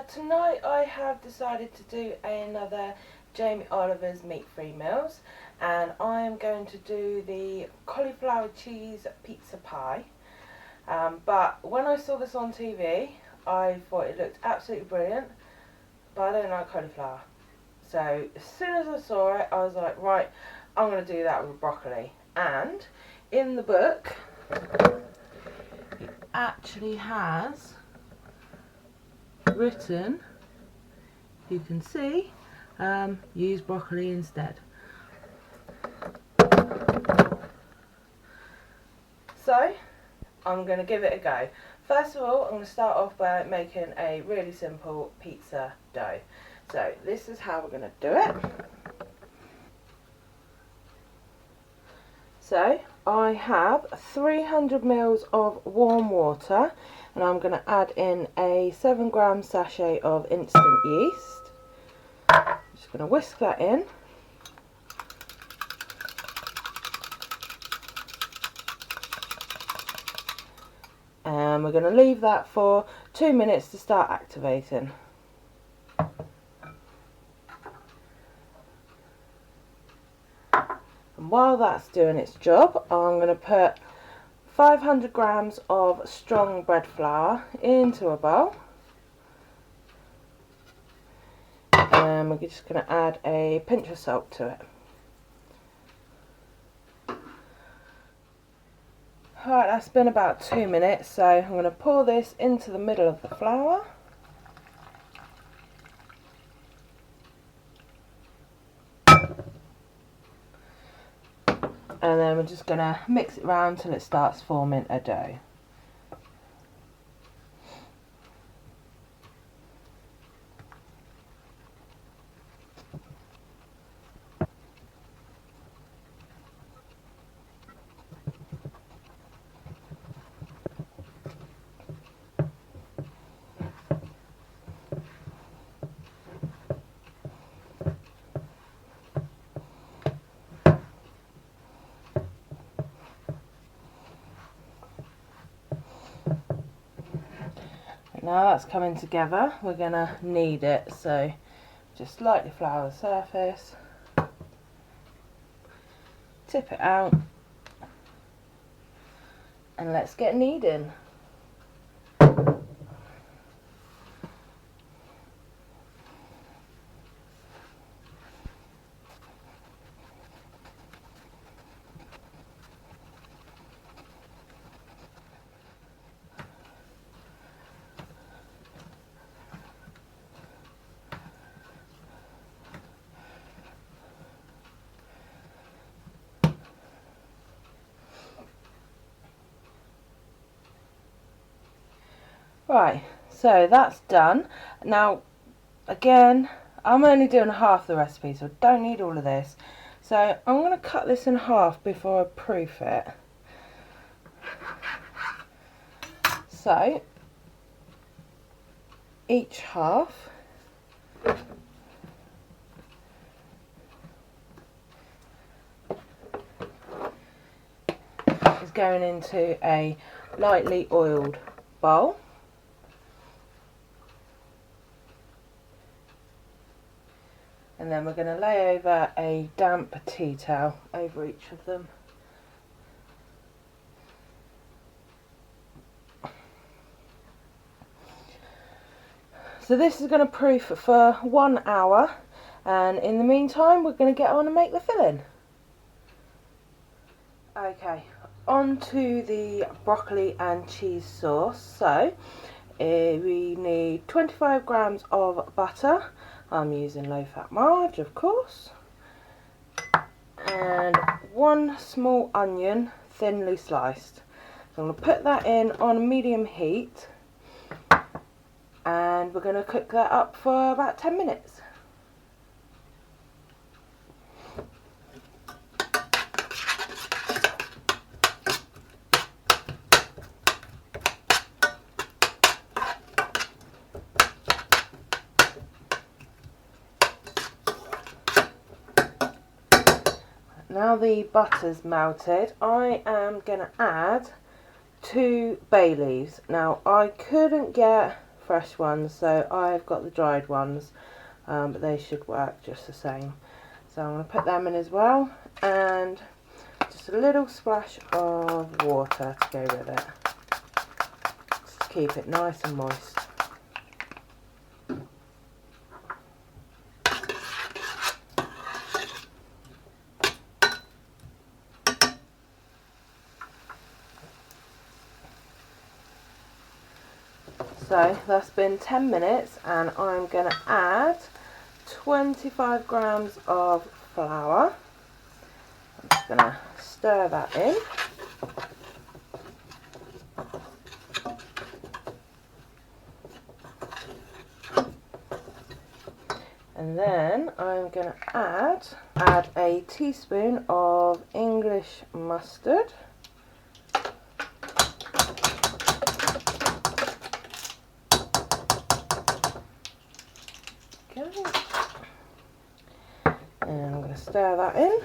Tonight I have decided to do another Jamie Oliver's meat-free meals, and I am going to do the cauliflower cheese pizza pie. But when I saw this on TV, I thought it looked absolutely brilliant, but I don't like cauliflower. So as soon as I saw it, I was like, right, I'm going to do that with broccoli. And in the book, it actually has written, you can see, use broccoli instead. So I'm going to give it a go. First of all, I'm going to start off by making a really simple pizza dough. So this is how we're going to do it. So I have 300 ml of warm water, and I'm going to add in a 7-gram sachet of instant yeast. I'm just going to whisk that in. And we're going to leave that for 2 minutes to start activating. And while that's doing its job, I'm going to put 500 grams of strong bread flour into a bowl. And we're just going to add a pinch of salt to it. Alright, that's been about 2 minutes, so I'm going to pour this into the middle of the flour. And then we're just going to mix it around till it starts forming a dough. Now that's coming together, we're going to knead it, so just lightly flour the surface, tip it out, and let's get kneading. Right, so that's done. Now, again, I'm only doing half the recipe, so I don't need all of this. So I'm going to cut this in half before I proof it. So, each half is going into a lightly oiled bowl. And then we're going to lay over a damp tea towel over each of them. So this is going to proof for 1 hour, and in the meantime we're going to get on and make the filling. Okay, on to the broccoli and cheese sauce. So we need 25 grams of butter. I'm using low-fat margarine, of course, and 1 small onion, thinly sliced. So I'm going to put that in on medium heat, and we're going to cook that up for about 10 minutes. Now the butter's melted, I am going to add 2 bay leaves. Now I couldn't get fresh ones, so I've got the dried ones, but they should work just the same. So I'm going to put them in as well, and just a little splash of water to go with it, just to keep it nice and moist. So that's been 10 minutes, and I'm going to add 25 grams of flour. I'm just going to stir that in. And then I'm going to add a teaspoon of English mustard. Okay. And I'm going to stir that in.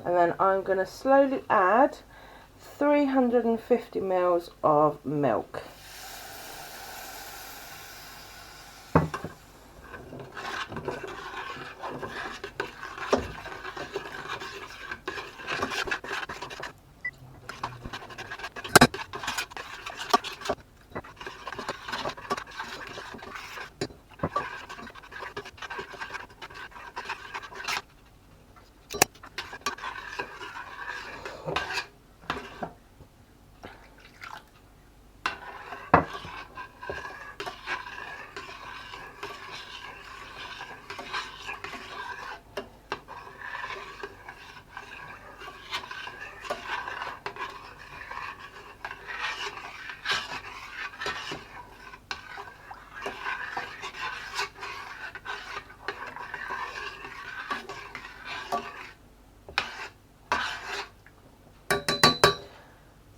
And then I'm going to slowly add 350 ml of milk.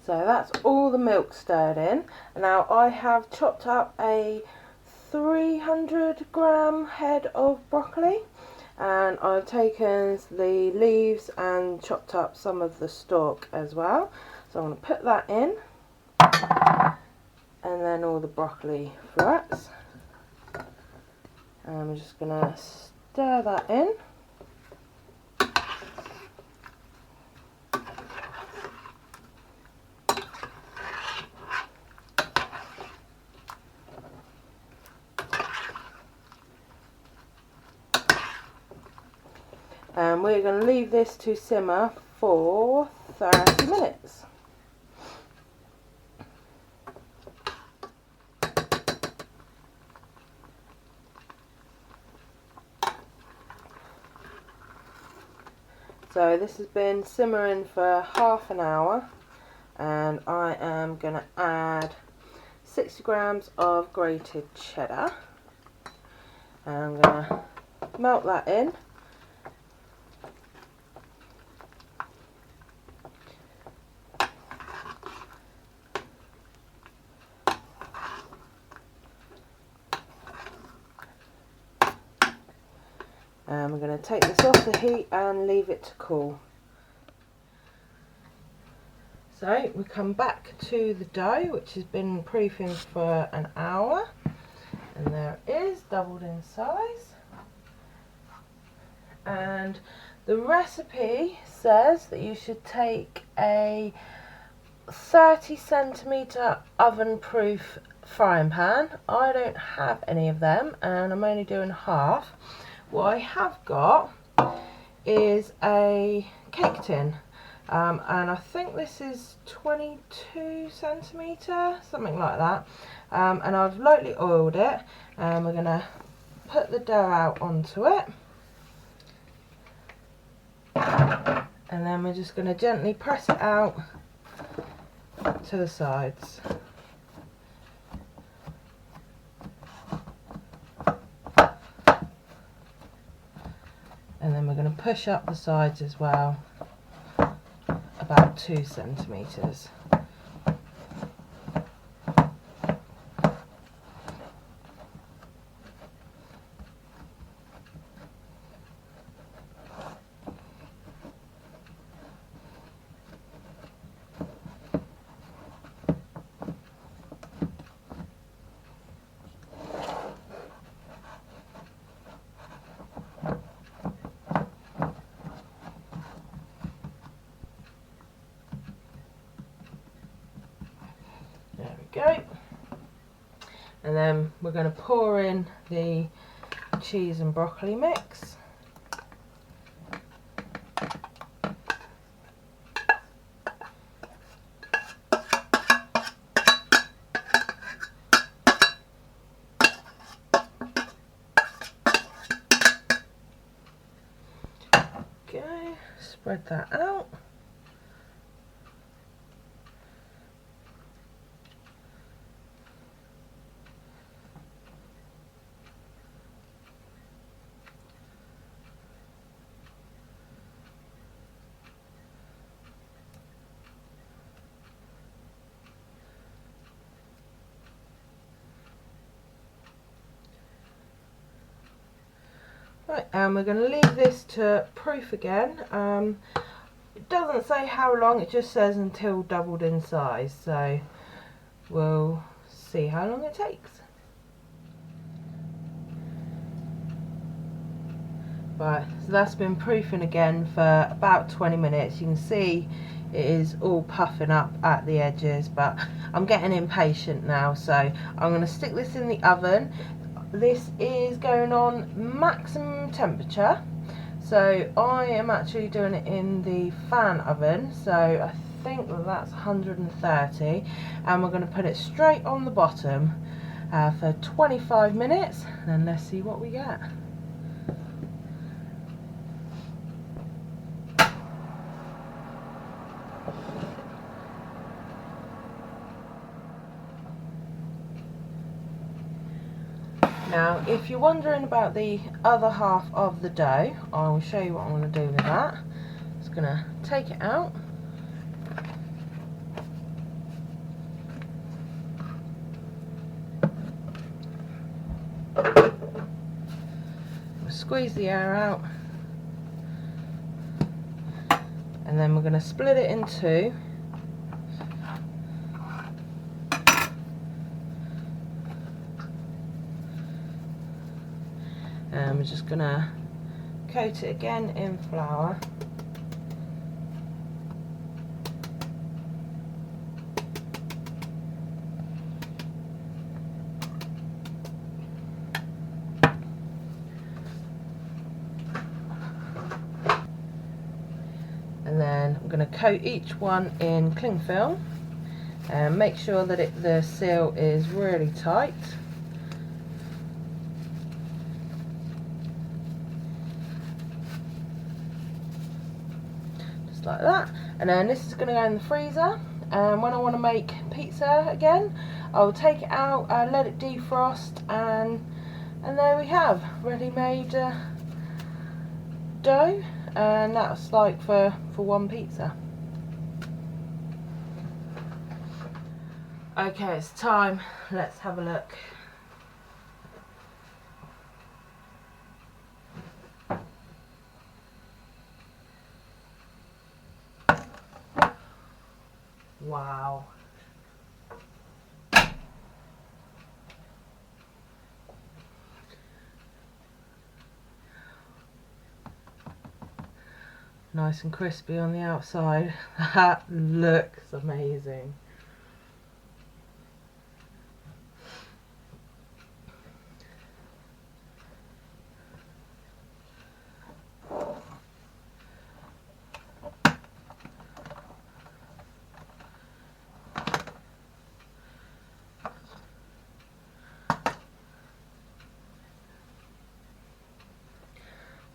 So that's all the milk stirred in. Now I have chopped up a 300-gram head of broccoli, and I've taken the leaves and chopped up some of the stalk as well. So I'm going to put that in, and then all the broccoli florets. And I'm just going to stir that in. And we're going to leave this to simmer for 30 minutes. So this has been simmering for half an hour, and I am going to add 60 grams of grated cheddar. And I'm going to melt that in. And we're going to take this off the heat and leave it to cool. So we come back to the dough, which has been proofing for an hour, and there it is, doubled in size. And the recipe says that you should take a 30cm oven-proof frying pan. I don't have any of them, and I'm only doing half. What I have got is a cake tin, and I think this is 22cm, something like that, and I've lightly oiled it, and we're going to put the dough out onto it, and then we're just going to gently press it out to the sides. And then we're going to push up the sides as well, about 2 centimetres. going to pour in the cheese and broccoli mix. Okay, spread that out. Right, and we're going to leave this to proof again. It doesn't say how long, it just says until doubled in size, so we'll see how long it takes. Right, so that's been proofing again for about 20 minutes. You can see it is all puffing up at the edges, but I'm getting impatient now, so I'm going to stick this in the oven. This is going on maximum temperature, so I am actually doing it in the fan oven, so I think that's 130, and we're going to put it straight on the bottom for 25 minutes, and then let's see what we get. Now, if you're wondering about the other half of the dough, I will show you what I'm going to do with that. Just going to take it out. We'll squeeze the air out. And then we're going to split it in two. And we're just going to coat it again in flour. And then I'm going to coat each one in cling film and make sure that the seal is really tight. Like that, and then this is going to go in the freezer, and when I want to make pizza again, I'll take it out and let it defrost, and there we have ready-made dough, and that's like for one pizza. Okay, it's time. Let's have a look. Wow. Nice and crispy on the outside. That looks amazing.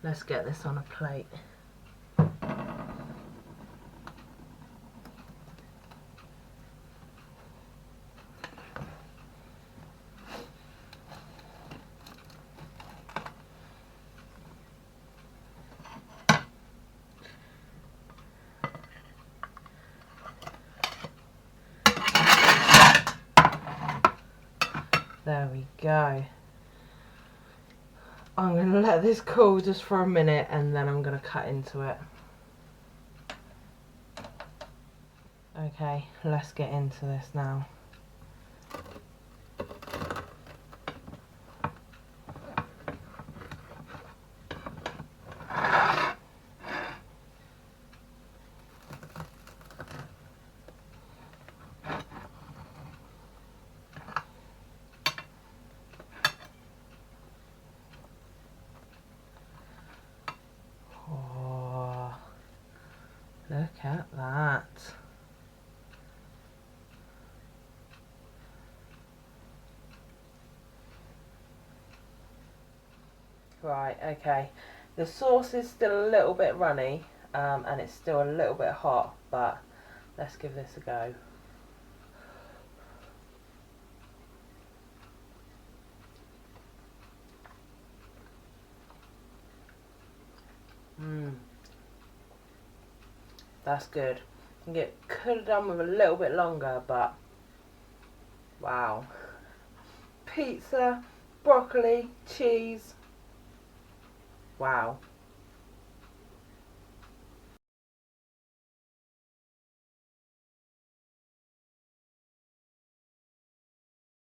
Let's get this on a plate. There we go. I'm going to let this cool just for a minute, and then I'm going to cut into it. Okay, let's get into this now. Look at that. Right, okay. The sauce is still a little bit runny, and it's still a little bit hot, but let's give this a go. That's good. I think it could have done with a little bit longer, but wow. Pizza, broccoli, cheese. Wow.